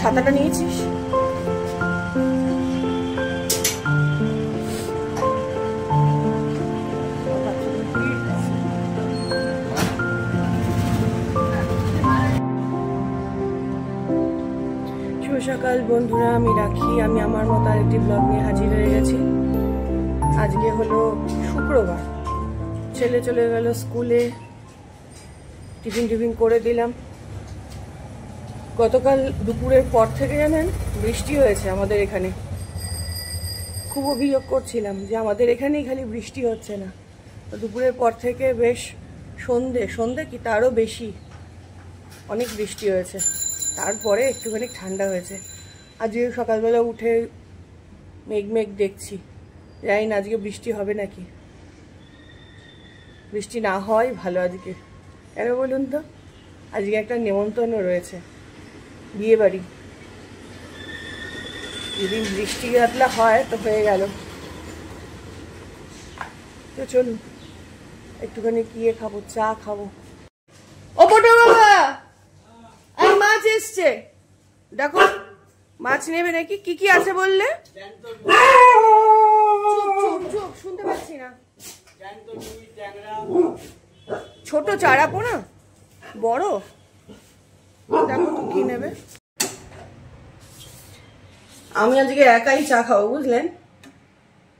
ছাতাটা নিয়েছিস? শুভ সকাল বন্ধুরা, আমি রাখি। আমি আমার মতো আরেকটি ব্লগ নিয়ে হাজির হয়ে গেছি। আজকে হলো শুক্রবার। ছেলে চলে গেল স্কুলে, টিফিন করে দিলাম। গতকাল দুপুরের পর থেকে জানেন বৃষ্টি হয়েছে আমাদের এখানে। খুব অভিযোগ করছিলাম যে আমাদের এখানেই খালি বৃষ্টি হচ্ছে না। তো দুপুরের পর থেকে বেশ সন্ধে কি তারও বেশি অনেক বৃষ্টি হয়েছে। তারপরে একটুখানি ঠান্ডা হয়েছে। আজকে সকালবেলা উঠে মেঘ দেখছি, জানি না আজকে বৃষ্টি হবে নাকি। বৃষ্টি না হয় ভালো আজকে। কেন বলুন তো? আজকে একটা নেমন্তন্ন রয়েছে, বিয়ে বাড়ি। যদি বৃষ্টি বাদলা হয় তো হয়ে গেল। তো চলুন একটুখানি গিয়ে খাবো, চা খাবো। ও বড় বাবা, এই মাছ এসছে, দেখো মাছ নেবে নাকি? কি কি আছে বললে? চুপ, শুনতে পাচ্ছি না। ছোট চারা পোনা, বড়, দেখো তো কি নেবে। আমি আজকে একাই চা খাবো, বুঝলেন?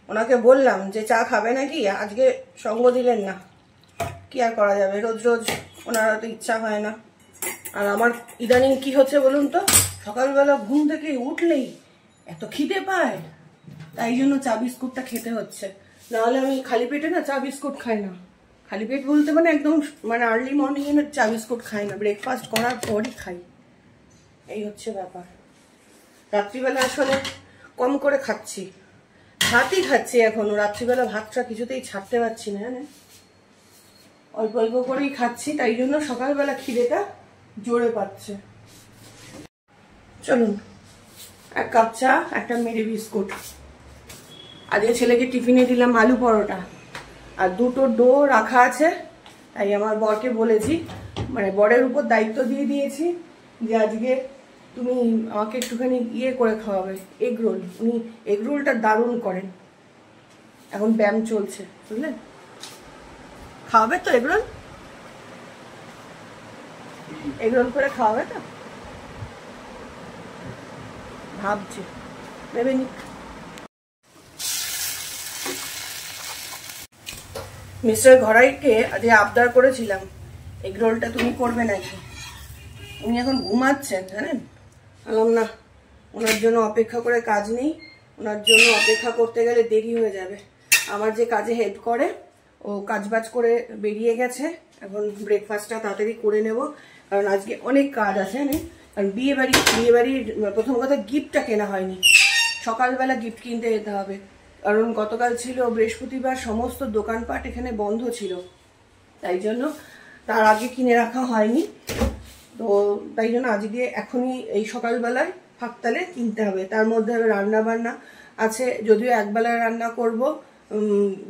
ওনাকে বললাম যে চা খাবে নাকি, আজকে সঙ্গ দিলেন না। কি আর করা যাবে, রোজ ওনারা তো ইচ্ছা হয় না। আর আমার ইদানিং কি হচ্ছে বলুন তো, সকালবেলা ঘুম থেকে উঠলেই এত খিদে পায়, তাই জন্য চা বিস্কুটটা খেতে হচ্ছে। নাহলে আমি খালি পেটে না চা বিস্কুট খাই না। খালি পেট বলতে মানে একদম আর্লি মর্নিং এ চা বিস্কুট খাই না, ব্রেকফাস্ট করার পরই খাই। এই হচ্ছে ব্যাপার। রাত্রিবেলা আসলে কম করে খাচ্ছি, ভাতই খাচ্ছি এখনো। রাত্রিবেলা ভাতটা কিছুতেই ছাড়তে পারছি না, জানেন, অল্প অল্প করেই খাচ্ছি, তাই জন্য সকালবেলা খিদেটা জোরে পাচ্ছে। চলুন এক কাপ চা, একটা মেরি বিস্কুট। আজকে ছেলেকে টিফিনে দিলাম আলু পরোটা, আর দুটো ডো রাখা আছে। তাই আমার বরকে বলেছি, বরের উপর দায়িত্ব দিয়ে দিয়েছি যে আজকে তুমি আমাকে একটুখানি করে খাওয়াবে, এগ রোল। উনি এগ রোলটা দারুণ করেন, এখন ব্যায়াম চলছে, বুঝলেন? খাওয়াবে তো এগ রোল করে খাওয়াবে তো? ভাবছি, ভেবে নিক। মিস্টার ঘরাইকে আজকে আবদার করেছিলাম এগ রোলটা তুমি করবে নাকি। উনি এখন ঘুমাচ্ছেন, জানেন। বললাম না, ওনার জন্য অপেক্ষা করে কাজ নেই, ওনার জন্য অপেক্ষা করতে গেলে দেরি হয়ে যাবে। আমার যে কাজে হেল্প করে, ও কাজবাজ করে বেরিয়ে গেছে। এখন ব্রেকফাস্টটা তাড়াতাড়ি করে নেব, কারণ আজকে অনেক কাজ আছে। কারণ বিয়ে বাড়ির প্রথম কথা গিফটটা কেনা হয়নি, সকালবেলা গিফট কিনতে যেতে হবে। কারণ গতকাল ছিল বৃহস্পতিবার, সমস্ত দোকানপাট এখানে বন্ধ ছিল, তাই জন্য তার আগে কিনে রাখা হয়নি। তো তাই জন্য আজকে এখনই এই সকালবেলায় ফাঁকতালে কিনতে হবে। তার মধ্যে রান্না বান্না আছে, যদিও একবেলায় রান্না করব,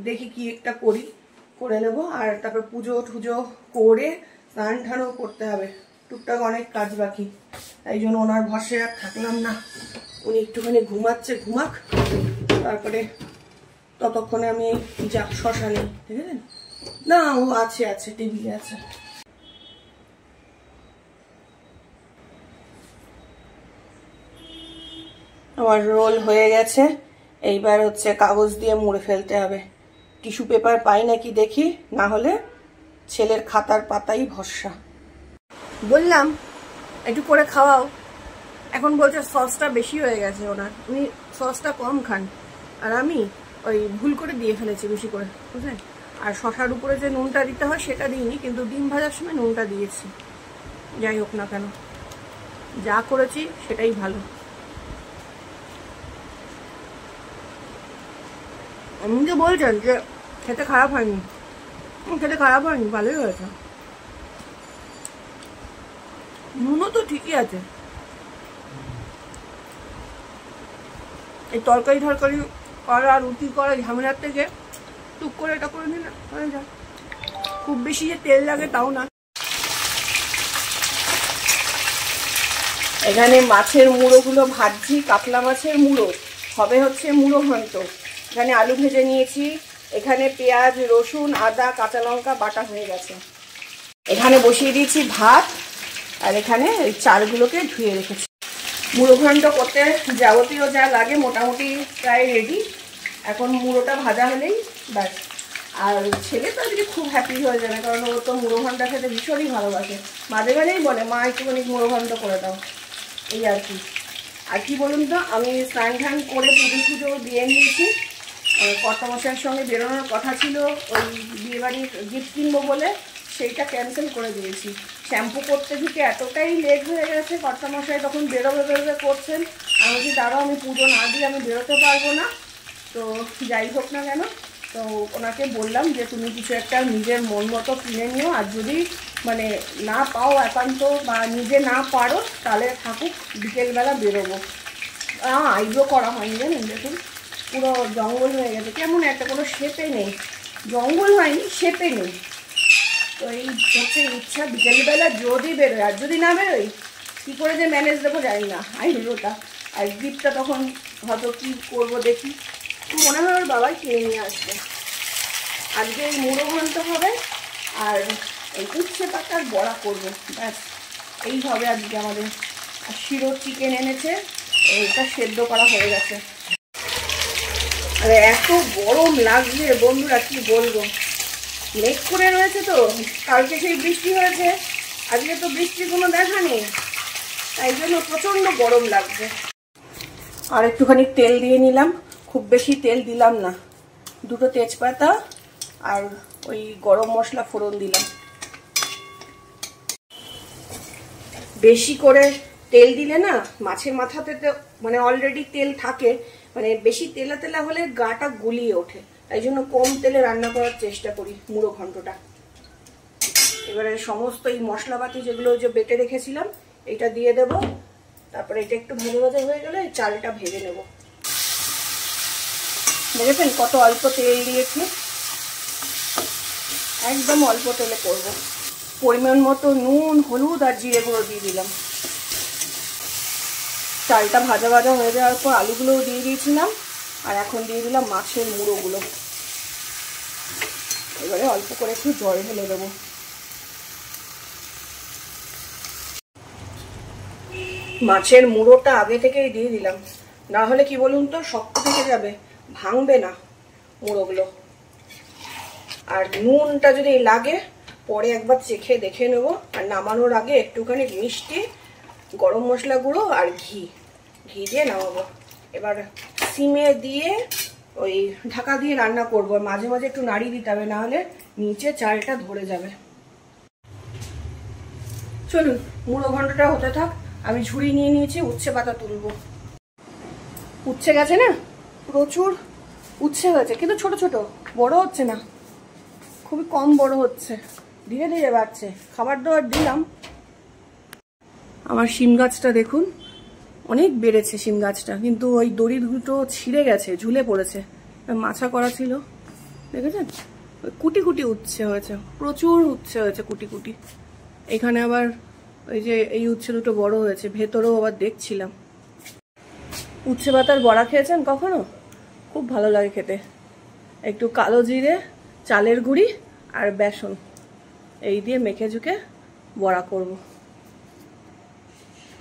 দেখি কি একটা করে নেব। আর তারপর পুজো টুজো করে স্নান ঠানও করতে হবে, টুকটাক অনেক কাজ বাকি। তাই জন্য ওনার ভরসায় আর থাকলাম না, উনি একটুখানি ঘুমাচ্ছে, ঘুমাক, তারপরে ততক্ষণে আমি শশা নেই, ঠিক আছে? না, ও আছে টেবিলে আছে। আমার রোল হয়ে গেছে, এইবার হচ্ছে কাগজ দিয়ে মুড়ে ফেলতে হবে। টিস্যু পেপার পাই নাকি দেখি, না হলে ছেলের খাতার পাতাই ভরসা। বললাম একটু করে খাওয়াও, এখন বলছে সসটা বেশি হয়ে গেছে ওনার, উনি সসটা কম খান, আর আমি ওই ভুল করে দিয়ে ফেলেছি বেশি করে, বুঝলেন? আর শশার উপরে যে নুনটা দিতে হয় সেটা দিইনি, কিন্তু ডিম ভাজার সময় নুনটা দিয়েছি। যাই হোক না কেন, যা করেছি সেটাই ভালো। এমনি যে বলছেন যে খেতে খারাপ হয়নি, ভালোই হয়েছে। নুনও তো ঠিকই আছে। এই তরকারি করা, রুটি করা ঝামেলার থেকে টুক করে এটা করে নিলে হয়ে যায়। খুব বেশি যে তেল লাগে তাও না। এখানে মাছের মুড়োগুলো ভাজছি, কাতলা মাছের মুড়ো হবে হচ্ছে মুড়ো ঘন্ট। এখানে আলু ভেজে নিয়েছি, এখানে পেঁয়াজ রসুন আদা কাঁচা লঙ্কা বাটা হয়ে গেছে। এখানে বসিয়ে দিয়েছি ভাত, আর এখানে এই চালগুলোকে ধুয়ে রেখেছি। মুড়ো ঘন্ট করতে যাবতীয় যা লাগে মোটামুটি প্রায় রেডি। এখন মুড়োটা ভাজা হলেই ব্যাস। আর ছেলে তো আজকে খুব হ্যাপি হয়ে যাবে, কারণ ও তো মুড়ো ঘন্ট খেতে ভীষণই ভালোবাসে। মাঝে মাঝেই বলে মা একটুখানি মুড়ো ঘন্ট করে দাও, এই আর কি। আর কি বলুন তো, আমি স্নান ঠান করে পুজো দিয়ে নিয়েছি। কর্তামশাইয়ের সঙ্গে বেরোনোর কথা ছিল ওই বিয়েবাড়ির গিফট কিনবো বলে, সেইটা ক্যান্সেল করে দিয়েছি। শ্যাম্পু করতে থেকে এতটাই লেট হয়ে গেছে, কর্তামশাই তখন বেরোবে করছেন। আমি বলছি দাঁড়াও, আমি পুজো না দিয়ে আমি বেরোতে পারবো না। তো যাই হোক না কেন, তো ওনাকে বললাম যে তুমি কিছু একটা নিজের মন মতো কিনে নিও, আর যদি মানে না পাও একান্ত বা নিজে না পারো তাহলে থাকুক, বিকেলবেলা বেরোবো। আইব্রো করা হয়নি জানেন, দেখুন পুরো জঙ্গল হয়ে গেছে, কেমন একটা কোনো শেপে নেই। জঙ্গল হয়নি, শেপে নেই। তো এই হচ্ছে ইচ্ছা, বিকেলবেলা যদি বেরোয়, আর যদি না বেরোই কী করে যে ম্যানেজ দেবো জানি না আইব্রোটা। আর গিফটটা তখন হয়তো কী করবো দেখি, মনে হয় ওর বাবাই কিনে নিয়ে আসবে। আজকে এই মুড়ো ঘন্ট হবে আর এই উচ্ছে পাতার বড়া করবো, ব্যাস এই হবে আজকে আমাদের। আর শিরো চিকেন এনেছে, এটা সেদ্ধ করা হয়ে গেছে। আর এত গরম লাগছে বন্ধুরা, কি বলবো। মেঘ করে রয়েছে তো, কালকে সেই বৃষ্টি হয়েছে, আজকে তো বৃষ্টির কোনো দেখা নেই, তাই জন্য প্রচণ্ড গরম লাগছে। আর একটুখানি তেল দিয়ে নিলাম, খুব বেশি তেল দিলাম না, দুটো তেজপাতা আর ওই গরম মশলা ফোড়ন দিলাম। বেশি করে তেল দিলে না মাছের মাথাতে তো মানে অলরেডি তেল থাকে, মানে বেশি তেলা তেলা হলে গাটা গুলিয়ে ওঠে, তাই জন্য কম তেলে রান্না করার চেষ্টা করি মুড়ো ঘন্টটা। এবারে সমস্ত এই মশলাপাতি যেগুলো যে বেটে রেখেছিলাম এটা দিয়ে দেব, তারপরে এটা একটু ভাজা ভাজা হয়ে গেলে চালটা ভেজে নেব। দেখেছেন কত অল্প তেল দিয়েছি, একদম অল্প তেলে করব। পরিমাণ মতো নুন হলুদ আর জিরে গুঁড়ো দিয়ে দিলাম। চালটা ভাজা ভাজা হয়ে যাওয়ার পর আলুগুলোও দিয়ে দিয়েছিলাম, আর এখন দিয়ে দিলাম মাছের মুড়োগুলো। এবারে অল্প করে একটু জল ঢেলে দেবো। মাছের মুড়োটা আগে থেকেই দিয়ে দিলাম, না হলে কি বলুন তো শক্ত থেকে যাবে, ভাঙবে না মুড়োগুলো। আর নুনটা যদি লাগে পরে একবার চেখে দেখে নেব। আর নামানোর আগে একটুখানি মিষ্টি, গরম মশলা গুঁড়ো আর ঘি দিয়ে নামাবো। এবার সিমে দিয়ে ওই ঢাকা দিয়ে রান্না করবো, মাঝে মাঝে একটু নাড়িয়ে দিতে হবে, নাহলে নিচে চালটা ধরে যাবে। চলুন মুড়ো ঘন্টটা হতে থাক, আমি ঝুড়ি নিয়ে নিয়েছি, উচ্ছে পাতা তুলবো। উচ্ছে গেছে না, প্রচুর উচ্ছে হয়েছে, কিন্তু ছোট ছোট, বড় হচ্ছে না, খুবই কম বড় হচ্ছে, ধীরে ধীরে বাড়ছে। খাবার দাবার দিলাম। আমার শিম গাছটা দেখুন অনেক বেড়েছে শিম গাছটা, কিন্তু ওই দড়ি দুটো ছিঁড়ে গেছে, ঝুলে পড়েছে, মাছা করা ছিল, দেখেছেন কুটি কুটি উচ্ছে হয়েছে, প্রচুর উচ্ছে হয়েছে কুটি কুটি। এখানে আবার ওই যে এই উচ্ছে দুটো বড় হয়েছে, ভেতরেও আবার দেখছিলাম। উচ্ছে পাতার বড়া খেয়েছেন কখনো? খুব ভালো লাগে খেতে। একটু কালো জিরে, চালের গুঁড়ি আর বেসন এই দিয়ে মেখে ঝুঁকে বড়া করব।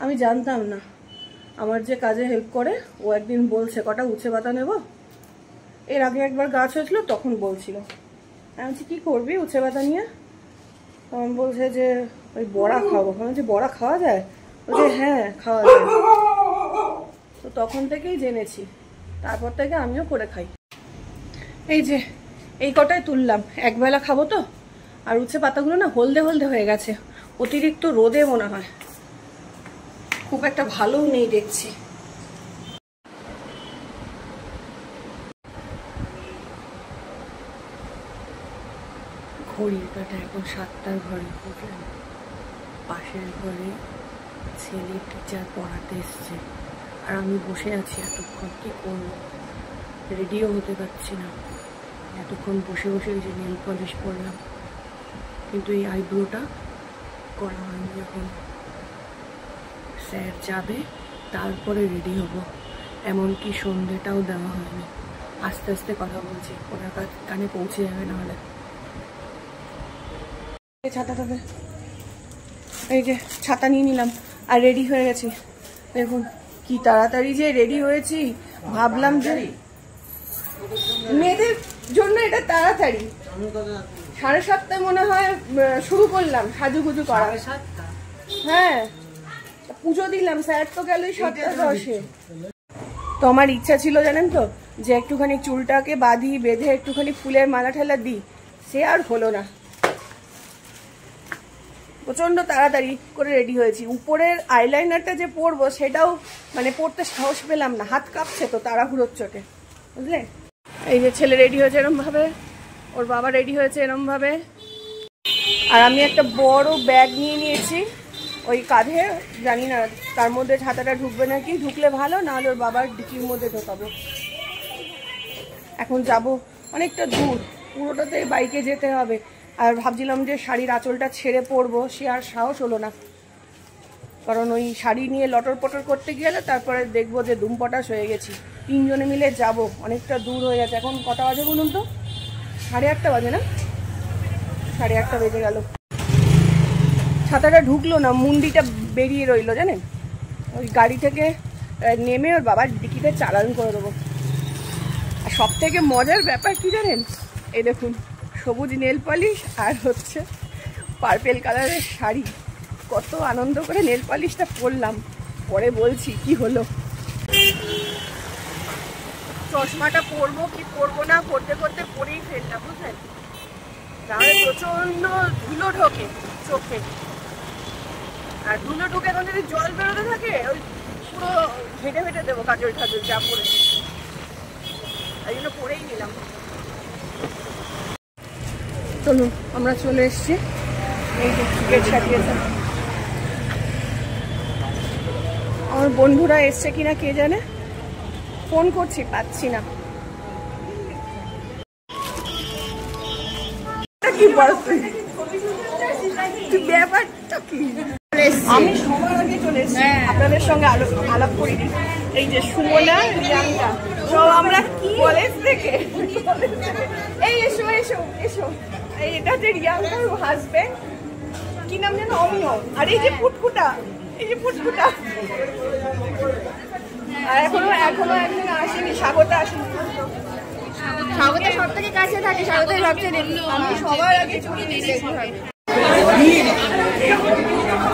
আমি জানতাম না, আমার যে কাজে হেল্প করে ও একদিন বলছে কটা উচ্ছে পাতা নেব। এর আগে একবার গাছ হয়েছিল তখন বলছিল। আমি বলছি কী করবি উচ্ছে পাতা নিয়ে? তখন বলছে যে ওই বড়া খাবো। আমি বলছি বড়া খাওয়া যায়? বলছে হ্যাঁ খাওয়া যায়। তো তখন থেকেই জেনেছি, তারপর থেকে আমিও করে খাই। এই যে এই কটাই তুললাম, একবেলা খাবো তো। আর উচ্ছে পাতাগুলো না হলদে হলদে হয়ে গেছে, অতিরিক্ত রোদে মনে হয়, খুব একটা ভালোও নেই দেখছি। ঘড়ির কাটা এখন 7টার ঘরে উঠলাম। পাশের ঘরে ছেলে টিচার পড়াতে এসছে, আর আমি বসে আছি এতক্ষণ, কি করবো, রেডিও হতে পারছি না। এতক্ষণ বসে বসে ওই যে নেল পলিশ করলাম, কিন্তু এই আইব্রোটা করা হয়নি। এখন স্যার যাবে তারপরে রেডি হব, এমনকি সন্ধ্যেটাও দেওয়া হয়নি। আস্তে আস্তে কথা বলছি, ওনার কানে পৌঁছে যাবে নাহলে। ছাতা দেবে, এই যে ছাতা নিয়ে নিলাম আর রেডি হয়ে গেছি। দেখুন কি তাড়াতাড়ি যে রেডি হয়েছি, ভাবলাম যে মেয়েদের জন্য এটা তাড়াতাড়ি। 7:30টায় মনে হয় শুরু করলাম সাজুগুজু করা। হ্যাঁ, পুজো দিলাম, স্যার তো গেলই 7:10-এ। তো আমার ইচ্ছা ছিল জানেন তো, যে একটুখানি চুলটাকে বেঁধে একটুখানি ফুলের মালা ঠেলা দিই, সে আর হলো না। প্রচন্ড তাড়াতাড়ি করে রেডি হয়েছি। উপরের আইলাইনারটা যে পরবো সেটাও মানে পরতে সাহস পেলাম না, হাত কাঁপছে তো তাড়াহুড়োর চোটে, বুঝলে। এই যে ছেলে রেডি হয়েছে এরম ভাবে, ওর বাবা রেডি হয়েছে এরম ভাবে, আর আমি একটা বড় ব্যাগ নিয়ে নিয়েছি ওই কাঁধে। জানি না তার মধ্যে ছাতাটা ঢুকবে নাকি, ঢুকলে ভালো, নাহলে ওর বাবার ডিকির মধ্যে ঢোকাবো। এখন যাব অনেকটা দূর, পুরোটাতে বাইকে যেতে হবে। আর ভাবছিলাম যে শাড়ির আঁচলটা ছেড়ে পরবো, সে আর সাহস হলো না, কারণ ওই শাড়ি নিয়ে লটর পটর করতে গেলে তারপরে দেখবো যে দুমপটাশ হয়ে গেছি। 3 জনে মিলে যাব, অনেকটা দূর হয়ে গেছে। এখন কটা বাজে বলুন তো? 8:30 বাজে না? 8:30 বেজে গেল। ছাতাটা ঢুকলো না, মুন্ডিটা বেরিয়ে রইলো জানেন। ওই গাড়ি থেকে নেমে ওর বাবার ডিকিতে চালান করে দেবো। আর সব থেকে মজার ব্যাপার কি জানেন, এই দেখুন সবুজ নেল পলিশ আর হচ্ছে পার্পেল কালারের শাড়ি। কত আনন্দ করে নেল পলিশটা পরলাম, পরে বলছি কি হলো। চশমাটা পরবো কি পরবো না করতে করতে পরেই ফেললাম, বুঝলেন। তাহলে প্রচন্ড ধুলো ঢোকে চোখে, আর ধুলো ঢুকে এখন যদি জল বেরোতে থাকে ওই পুরো ঘেটে ফেটে দেবো কাজল ঠাজল যা পড়েছি। এই জন্য পরেই নিলাম। চলুন আমরা চলে এসছি, এই যে গেট সাজিয়েছে। আমার বন্ধুরা এসছে কিনা কে জানে, ফোন করছি পাচ্ছি না। কি বল তুই ব্যাপারটা কি? আমি সবার আগে চলে এসেছি, আপনাদের সঙ্গে আলাপ করিনি। এই যে সুমনা, রিয়াঙ্কা, সব আমরা কলেজ থেকে। এই এসো এসো এসো, এই এটা যে রিয়াঙ্কার হাজবেন্ড, কি নাম যেন, অমিয়। আর এই যে ফুটফুটা, এই যে ফুটফুটা। আর এখনো একজন আসেনি, স্বাগত আসেনি। স্বাগত সব থেকে কাছে থাকে, স্বাগত সবচেয়ে দেরি। আমি সবার আগে চলে এসেছি।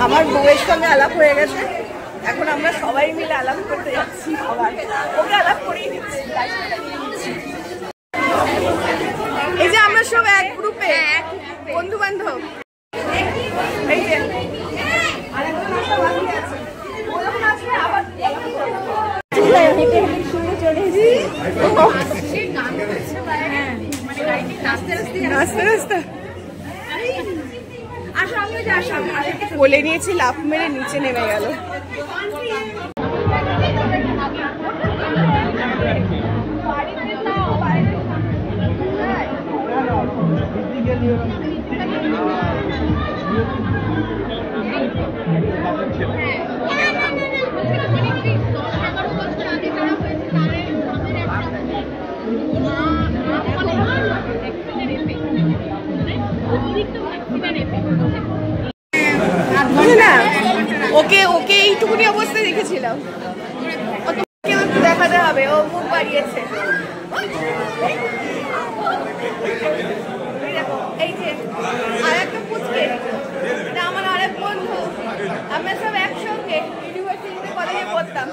আমার বউয়ের সঙ্গে আলাপ হয়ে গেছে, এখন আমরা সবাই মিলে আলাপ করতে যাচ্ছি। আবার ওকে আলাপ করেই দিচ্ছি। এই যে আমরা সব এক গ্রুপে, বন্ধু বান্ধব। এই যে নাচতে নাচতে বলে নিয়েছি, লাফ মেরে নিচে নেমে গেল। না ওকে ওকে এইটুকুনি অবস্থায় দেখেছিলাম, দেখাতে হবে। ও মুখ বাড়িয়েছে। এই যে আরেকটা পুচকে, এটা আমার আরেক বন্ধু। আমরা সব একসঙ্গে ইউনিভার্সিটিতে কলেজে পড়তাম।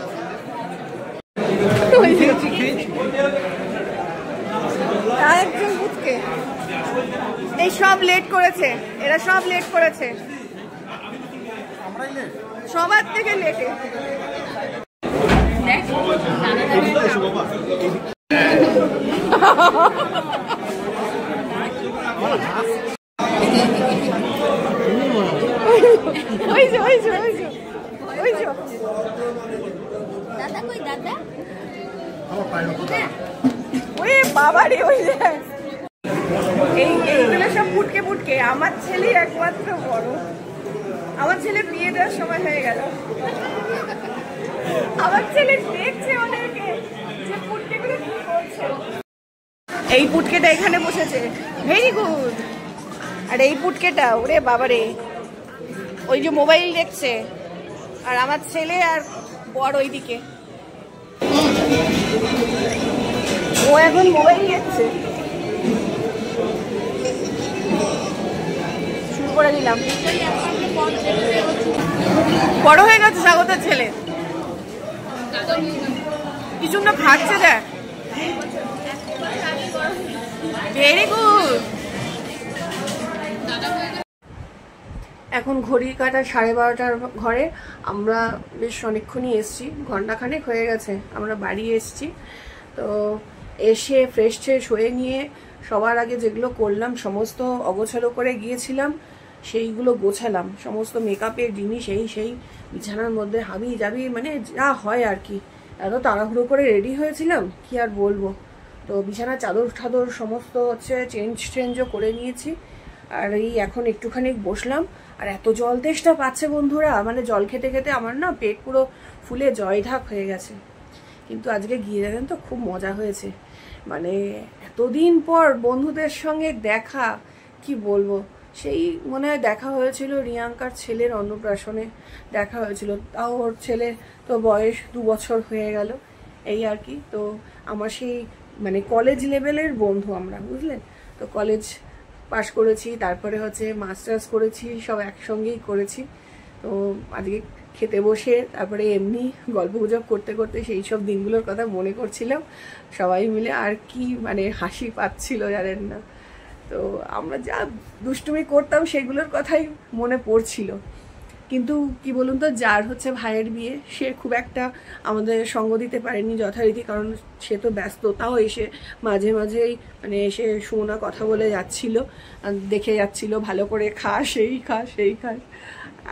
আরেকজন পুচকে, এই সব লেট করেছে, এরা সব লেট করেছে, সবার থেকে লেটে। বাবারে ওই যে এইগুলো সব ফুটকে ফুটকে। আমার ছেলে একমাত্র বড়, আমার ছেলে বিয়ে দেওয়ার সময় হয়ে গেল। আমার ছেলে দেখছে ওদেরকে যে পুটকেগুলো কি করছে। এই পুটকেটা এখানে বসেছে, ভেরি গুড। আর এই পুটকেটা ওরে বাবারে ওই যে মোবাইল দেখছে, আর আমার ছেলে আর বড় ওইদিকে ও এখন মোবাইল দেখছে। শুরু করে দিলাম। বড় হয়ে গেছে স্বাগতের ছেলে, কিছু না খাচ্ছে দেখ, ভেরি গুড। এখন ঘড়ি কাটা 12:30 ঘরে। আমরা বেশ অনেকক্ষণই এসছি, ঘন্টাখানেক হয়ে গেছে আমরা বাড়ি এসছি। তো এসে ফ্রেশ ট্রেশ হয়ে নিয়ে সবার আগে যেগুলো করলাম সমস্ত অগোছালো করে গিয়েছিলাম, সেইগুলো গোছালাম। সমস্ত মেকআপের জিনিস সেই বিছানার মধ্যে হাবি যাবি, মানে যা হয় আর কি। এত তাড়াহুড়ো করে রেডি হয়েছিলাম কি আর বলবো। তো বিছানার চাদর ঠাদর সমস্ত হচ্ছে চেঞ্জও করে নিয়েছি। আর এই এখন একটুখানি বসলাম। আর এত জল তেষ্টা পাচ্ছে বন্ধুরা, মানে জল খেতে খেতে আমার না পেট পুরো ফুলে জয়ঢাক হয়ে গেছে। কিন্তু আজকে গিয়ে জানেন তো খুব মজা হয়েছে, মানে এতদিন পর বন্ধুদের সঙ্গে দেখা, কি বলবো। সেই মনে হয় দেখা হয়েছিল রিয়াঙ্কার ছেলের অন্নপ্রাশনে দেখা হয়েছিল, তাও ওর ছেলে তো বয়স 2 বছর হয়ে গেল এই আর কি। তো আমার সেই মানে কলেজ লেভেলের বন্ধু আমরা, বুঝলেন তো। কলেজ পাশ করেছি, তারপরে হচ্ছে মাস্টার্স করেছি, সব একসঙ্গেই করেছি। তো আজকে খেতে বসে তারপরে এমনি গল্প গুজব করতে করতে সেই সব দিনগুলোর কথা মনে করছিলাম সবাই মিলে। আর কি মানে হাসি পাচ্ছিল জানেন না। তো আমরা যা দুষ্টুমি করতাম সেগুলোর কথাই মনে পড়ছিল। কিন্তু কি বলুন তো, যার হচ্ছে ভাইয়ের বিয়ে সে খুব একটা আমাদের সঙ্গ দিতে পারেনি যথারীতি, কারণ সে তো ব্যস্ত। তাও এসে মাঝে মাঝেই মানে এসে সুমনা কথা বলে যাচ্ছিল, দেখে যাচ্ছিল ভালো করে খা সেই খা।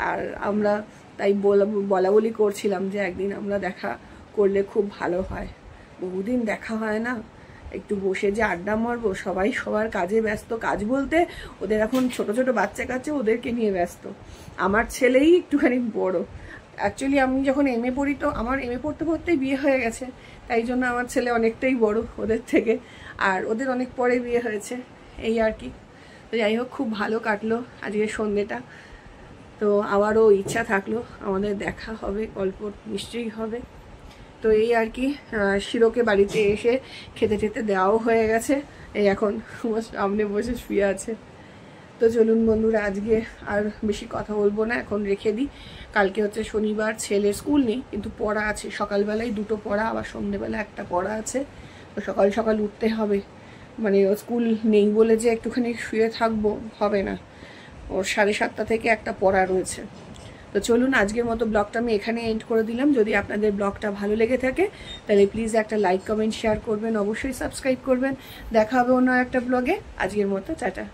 আর আমরা তাই বলা বলি করছিলাম যে একদিন আমরা দেখা করলে খুব ভালো হয়। বহুদিন দেখা হয় না, একটু বসে যে আড্ডা মারবো। সবাই সবার কাজে ব্যস্ত, কাজ বলতে ওদের এখন ছোট ছোট বাচ্চা কাছে, ওদেরকে নিয়ে ব্যস্ত। আমার ছেলেই একটুখানি বড়। অ্যাকচুয়ালি আমি যখন এমএ পড়ি, তো আমার এমএ পড়তে পড়তেই বিয়ে হয়ে গেছে, তাই জন্য আমার ছেলে অনেকটাই বড় ওদের থেকে। আর ওদের অনেক পরে বিয়ে হয়েছে এই আর কি। তো যাই হোক, খুব ভালো কাটলো আজকের সন্ধ্যেটা। তো আবারও ইচ্ছা থাকলো আমাদের দেখা হবে, গল্প নিশ্চয়ই হবে। তো এই আর কি, শিরোকে বাড়িতে এসে খেতে টেতে দেওয়াও হয়ে গেছে, এই এখন সামনে বসে শুয়ে আছে। তো চলুন বন্ধুরা, আজকে আর বেশি কথা বলবো না, এখন রেখে দিই। কালকে হচ্ছে শনিবার, ছেলের স্কুল নেই কিন্তু পড়া আছে। সকালবেলায় 2টো পড়া, আবার সন্ধ্যেবেলা একটা পড়া আছে। তো সকাল সকাল উঠতে হবে, মানে ও স্কুল নেই বলে যে একটুখানি শুয়ে থাকবো হবে না। ওর 7:30 থেকে একটা পড়া রয়েছে। তো চলুন, আজকের মতো ব্লগটা আমি এখানে এন্ড করে দিলাম। যদি আপনাদের ব্লগটা ভালো লেগে থাকে তাহলে প্লিজ একটা লাইক কমেন্ট শেয়ার করবেন, অবশ্যই সাবস্ক্রাইব করবেন। দেখা হবে অন্য একটা ব্লগে। আজকের মতো টাটা।